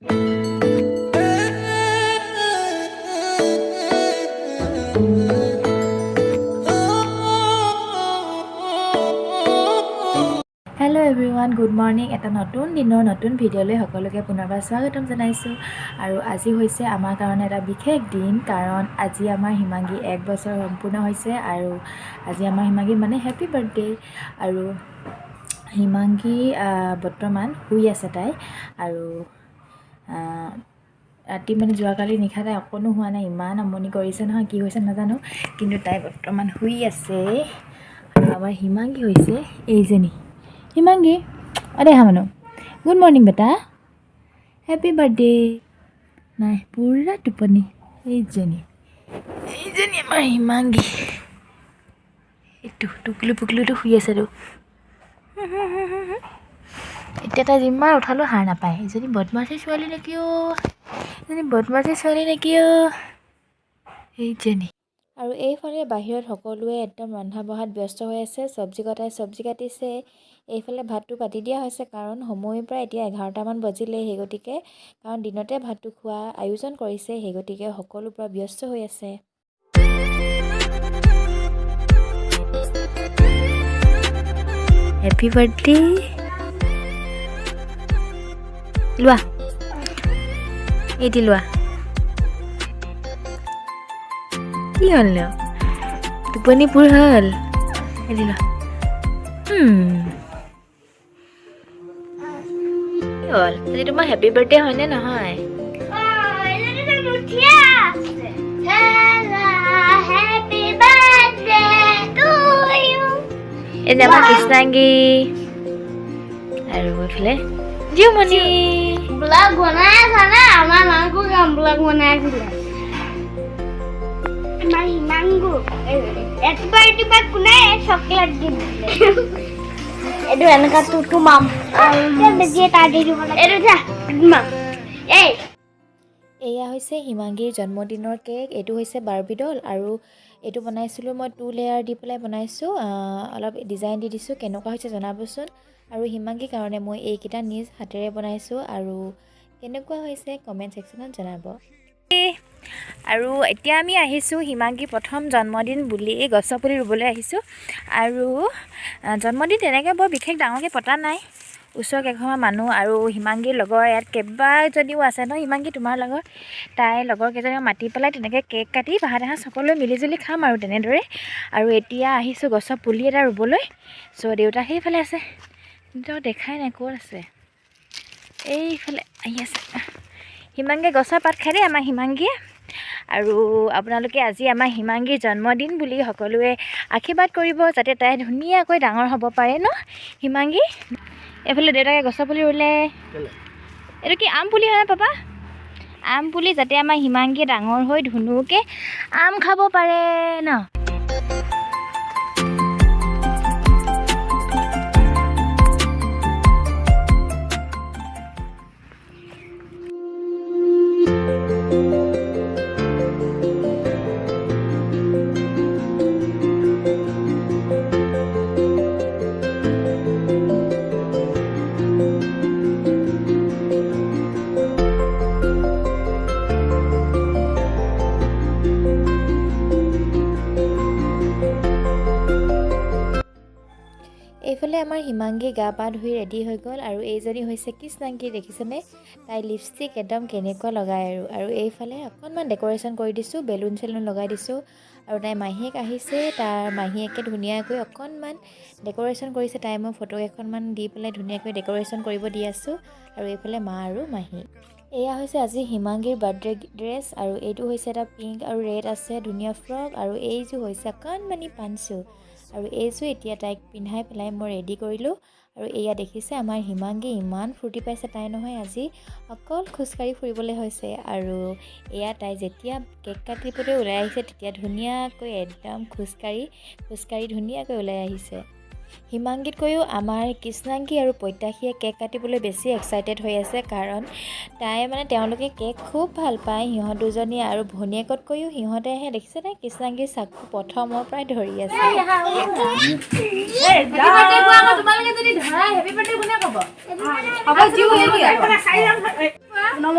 Hello' everyone, good morning. এটা নতুন দিনৰ নতুন ভিডিঅ'লৈ সকলোকে পুনৰবাৰ স্বাগতম জনাইছোঁ। আৰু আজি হৈছে আমাৰ কাৰণে এটা বিশেষ দিন, কাৰণ আজি আমাৰ হিমাংগী 1 বছৰ সম্পূৰ্ণ হৈছে। আৰু আজি আমাৰ হিমাংগী মানে হেপী বাৰ্থডে। আৰু হিমাংগী বৰ্তমান শুই আছে তাই। আৰু ৰাতি মানে যোৱাকালি নিশা তাই অকণো হোৱা নাই, ইমান আমনি কৰিছে নহয়, কি হৈছে নাজানো, কিন্তু তাই বৰ্তমান শুই আছে। আৰু আমাৰ হিমাংগী হৈছে এইজনী হিমাংগী। দেখা মানুহ, গুড মৰ্ণিং বেটা, হেপী বাৰ্থডে। নাই, পুৰা টোপনি। এইজনী আমাৰ হিমাংগী। এইটো টুকলু পুকলুটো শুই আছেতো। এতিয়া তাই যিমান উঠালোঁ সাৰ নাপায়। এজনী বদমাছী ছোৱালী নেকি অ', এইজনী। আৰু এইফালে বাহিৰত সকলোৱে একদম ৰন্ধা বঢ়াত ব্যস্ত হৈ আছে। চব্জি কটাই চব্জি কাটিছে। এইফালে ভাতটো পাতি দিয়া হৈছে, কাৰণ সময় প্ৰায় এতিয়া 11টামান বাজিলে। সেই গতিকে কাৰণ দিনতে ভাতটো খোৱা আয়োজন কৰিছে, সেই গতিকে সকলো পৰা ব্যস্ত হৈ আছে। Happy birthday. লোৱা, এইটি লোৱা। কি হ'ল ন, টোপনি পুৰ হ'ল? এৰি লোৱা। কি হ'ল? আজি তোমাৰ হেপী বাৰ্থডে হয়নে নহয়? এই যে আমাৰ কৃষ্ণাংগী আৰু এইফালে জিউমণি ব্লগ বনাই আছে না। আমাৰ মাংকু কাম ব্লগ বনাই আছিলে। আমাৰ হিমাংগু একবাৰ কোনে চকলেট দি দিলে। এইটো এনেকা টুটু মাম বেজিয়ে তাৰ দি দিব লাগে। এইটো যা মাম। এয়া হৈছে হিমাংগীৰ জন্মদিনৰ কেক। এইটো হৈছে বাৰ্বি ডল। আৰু এইটো বনাইছিলোঁ মই 2 লেয়াৰ দি পেলাই বনাইছোঁ। অলপ ডিজাইন দি দিছোঁ, কেনেকুৱা হৈছে জনাবচোন। আৰু হিমাংগীৰ কাৰণে মই এইকেইটা নিজ হাতেৰে বনাইছোঁ। আৰু কেনেকুৱা হৈছে কমেণ্ট ছেকশ্যনত জনাব। আৰু এতিয়া আমি আহিছোঁ হিমাংগী প্ৰথম জন্মদিন বুলি গছৰ পুলি ৰুবলৈ আহিছোঁ। আৰু জন্মদিন তেনেকৈ বৰ বিশেষ ডাঙৰকৈ পতা নাই। ওচৰৰ কেইঘৰমান মানুহ আৰু হিমাংগীৰ লগৰ ইয়াত কেইবাজনীও আছে ন। হিমাংগী তোমাৰ লগৰ, তাইৰ লগৰ কেইজনীও মাতি পেলাই তেনেকৈ কেক কাটি ভাত এসাঁজ সকলোৱে মিলিজুলি খাম আৰু তেনেদৰে। আৰু এতিয়া আহিছোঁ গছৰ পুলি এটা ৰুবলৈ। চ' দেউতা সেইফালে আছে, দেউতাক দেখাই নাই, ক'ত আছে? এইফালে আহি আছে। হিমাংগীয়ে গছৰ পাত খাই দেই আমাৰ হিমাংগীয়ে। আৰু আপোনালোকে আজি আমাৰ হিমাংগীৰ জন্মদিন বুলি সকলোৱে আশীৰ্বাদ কৰিব, যাতে তাই ধুনীয়াকৈ ডাঙৰ হ'ব পাৰে ন হিমাংগী। এইফালে দেউতাকে গছৰ পুলি ৰুলে। এইটো কি আম পুলি হয় পাপা? আম পুলি, যাতে আমাৰ হিমাংগীয়ে ডাঙৰ হৈ ধুনুকৈ আম খাব পাৰে ন। এইফালে আমাৰ হিমাংগী গা পা ধুই ৰেডি হৈ গ'ল। আৰু এইজনী হৈছে কৃষ্ণাংগী, দেখিছেনে? তাই লিপষ্টিক একদম কেনেকুৱা লগাই। আৰু এইফালে অকণমান ডেক'ৰেশ্যন কৰি দিছোঁ, বেলুন চেলুন লগাই দিছোঁ। আৰু তাই মাহীয়েক আহিছে, তাৰ মাহীয়েকে ধুনীয়াকৈ অকণমান ডেক'ৰেশ্যন কৰিছে। তাই মই ফটো এখনমান দি পেলাই ধুনীয়াকৈ ডেক'ৰেশ্যন কৰিব দি আছোঁ। আৰু এইফালে মা আৰু মাহী। এয়া হৈছে আজি হিমাংগীৰ বাৰ্থডে ড্ৰেছ। আৰু এইটো হৈছে এটা পিংক আৰু ৰেড আছে ধুনীয়া ফ্ৰক। আৰু এইযোৰ হৈছে অকণমানি পাঞ্চু। আৰু এইযোৰ এতিয়া তাইক পিন্ধাই পেলাই মই ৰেডি কৰিলোঁ। আৰু এয়া দেখিছে আমাৰ হিমাংগী ইমান ফূৰ্তি পাইছে তাই নহয়, আজি অকল খোজকাঢ়ি ফুৰিবলৈ হৈছে। আৰু এয়া তাই যেতিয়া কেক কাটিবলৈ ওলাই আহিছে, তেতিয়া ধুনীয়াকৈ একদম খোজকাঢ়ি ধুনীয়াকৈ ওলাই আহিছে। হিমাংগীতকৈও আমাৰ কৃষ্ণাংগী আৰু প্ৰত্যাশীয়ে কেক কাটিবলৈ বেছি এক্সাইটেড হৈ আছে, কাৰণ তেওঁলোকে কেক খুব ভাল পায় সিহঁত দুজনী। আৰু ভনীয়েকতকৈও সিহঁতেহে দেখিছেনে কৃষ্ণাংগীৰ চাকু প্ৰথমৰ পৰাই ধৰি আছে। Happy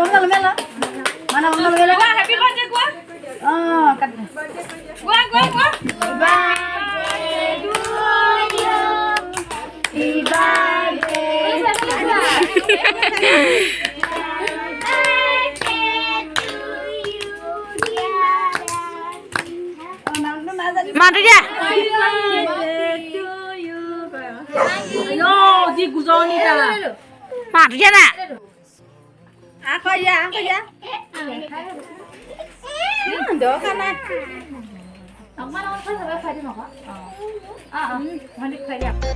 birthday, Gua. Oh, kat. Gua. Happy birthday to you. Happy birthday. Madu dia. Ayo, di guzoni dah. Madu dia nak. Aku ya. Dok kan? Amma lawan kan sampai hari mana? Mandi hari apa?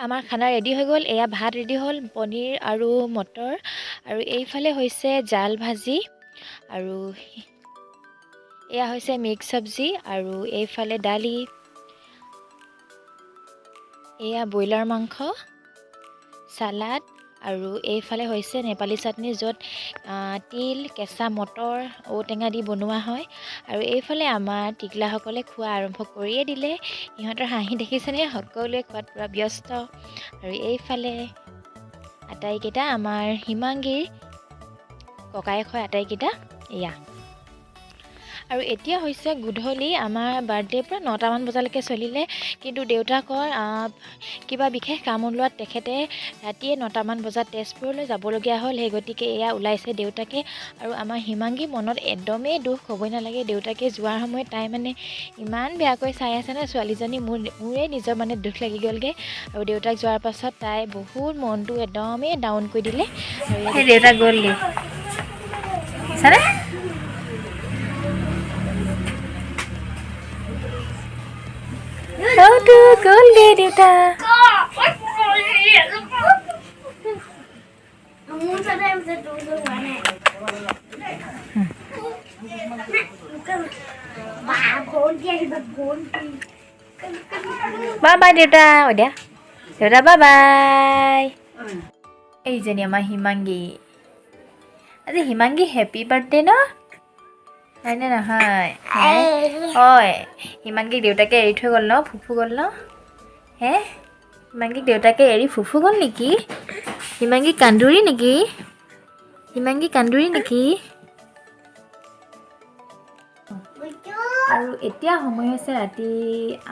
আমাৰ খানা ready হৈ গ'ল এয়া ভাত ready হ'ল পনীৰ আৰু motor আৰু এইফালে হৈছে জাল ভাজি আৰু এয়া হৈছে মিক্স চব্জি আৰু এইফালে দালি এয়া ব্ৰইলাৰ মাংস সালাড আৰু এইফালে হৈছে নেপালী চাটনি য'ত তিল কেঁচা মটৰ ঔটেঙা দি বনোৱা হয় আৰু এইফালে আমাৰ টিকলাসকলে খোৱা আৰম্ভ কৰিয়ে দিলে ইহঁতৰ হাঁহি দেখিছেনে সকলোৱে খোৱাত পুৰা ব্যস্ত আৰু এইফালে আটাইকেইটা আমাৰ হিমাংগীৰ ককায়েক হয় আটাইকেইটা এয়া আৰু এতিয়া হৈছে গধূলি আমাৰ বাৰ্থডে পৰা 9টামান বজালৈকে চলিলে কিন্তু দেউতাকৰ কিবা বিশেষ কাম ওলোৱাত তেখেতে ৰাতিয়ে 9টামান বজাত তেজপুৰলৈ যাবলগীয়া হ'ল সেই গতিকে এয়া ওলাইছে দেউতাকে আৰু আমাৰ হিমাংগী মনত একদমেই দুখ ক'বই নালাগে দেউতাকে যোৱাৰ সময়ত তাই মানে ইমান বেয়াকৈ চাই আছে না ছোৱালীজনী মোৰে নিজৰ মানে দুখ লাগি গ'লগৈ আৰু দেউতাক যোৱাৰ পাছত তাই বহুত মনটো একদমেই ডাউন কৰি দিলে আৰু দেউতা গ'লগৈ চাৰে Auto gol ge deuta. Bye bye deuta. Udah. Deuta bye bye. Jani ama Hemangee. আজি Hemangee happy birthday no? Này নহয় ঐ হিমাংগীক দেউতাকে এৰি থৈ গ'ল ন ফুফু গ'ল ন হে হিমাংগীক দেউতাকে এৰি ফুফু গ'ল নেকি হিমাংগী কান্দুৰি নেকি আৰু এতিয়া সময় হৈছে ৰাতি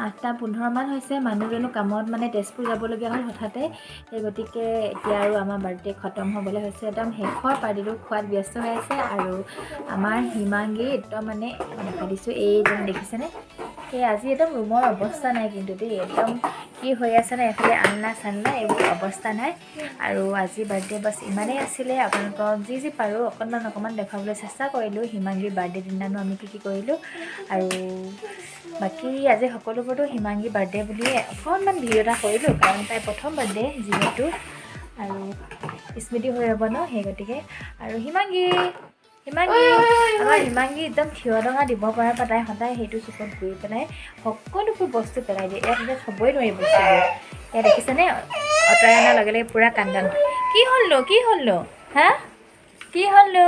8:15 মান হৈছে মানুহজনো কামত মানে তেজপুৰ যাবলগীয়া হ'ল হঠাতে সেই গতিকে এতিয়া আৰু আমাৰ বাৰ্থডে খতম হ'বলৈ হৈছে একদম শেষৰ পাৰ্টিটো খোৱাত ব্যস্ত হৈ আছে আৰু আমাৰ হিমাংগী একদম মানে দেখা দিছোঁ এইজন দেখিছেনে সেই আজি একদম ৰুমৰ অৱস্থা নাই কিন্তু দেই একদম কি হৈ আছে না এফালে আলনা চালনা এইবোৰ অৱস্থা নাই আৰু আজি বাৰ্থডে বাছ ইমানেই আছিলে আপোনালোকক যি পাৰোঁ অকণমান দেখাবলৈ চেষ্টা কৰিলোঁ হিমাংগীৰ বাৰ্থডে দিনানো আমি কি কৰিলোঁ আৰু বাকী আজি সকলোবোৰতো হিমাংগী বাৰ্থডে বুলিয়ে অকণমান ভিডিঅ' এটা কৰিলোঁ কাৰণ তাই প্ৰথম বাৰ্থডে যিহেতু আৰু স্মৃতি হৈ ৰ'ব ন সেই গতিকে আৰু হিমাংগী আমাৰ হিমাংগী একদম থিয় ডঙা দিব পৰাৰ পৰা তাই সদায় সেইটো চুকত গৈ পেলাই সকলোবোৰ বস্তু পেলাই দিয়ে ইয়াত এতিয়া থ'বই নোৱাৰি বস্তুবোৰ ইয়াত দেখিছেনে অঁতৰাই অনাৰ লগে লগে পূৰা কান্দন কি হ'লনো হা কি হ'লনো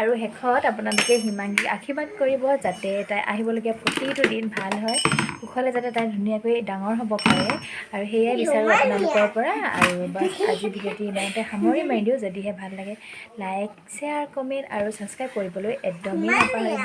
আৰু শেষত আপোনালোকে হিমাংগীক আশীৰ্বাদ কৰিব যাতে তাই আহিবলগীয়া প্ৰতিটো দিন ভাল হয় সুখলে যাতে তাই ধুনীয়াকৈ ডাঙৰ হ'ব পাৰে আৰু সেয়াই বিচাৰোঁ আপোনালোকৰ পৰা আৰু বাছ আজি ভিডিঅ'টি ইমানতে সামৰি মাৰি দিওঁ যদিহে ভাল লাগে লাইক শ্বেয়াৰ কমেণ্ট আৰু ছাবস্ক্ৰাইব কৰিবলৈ একদমেই নাপাহৰিব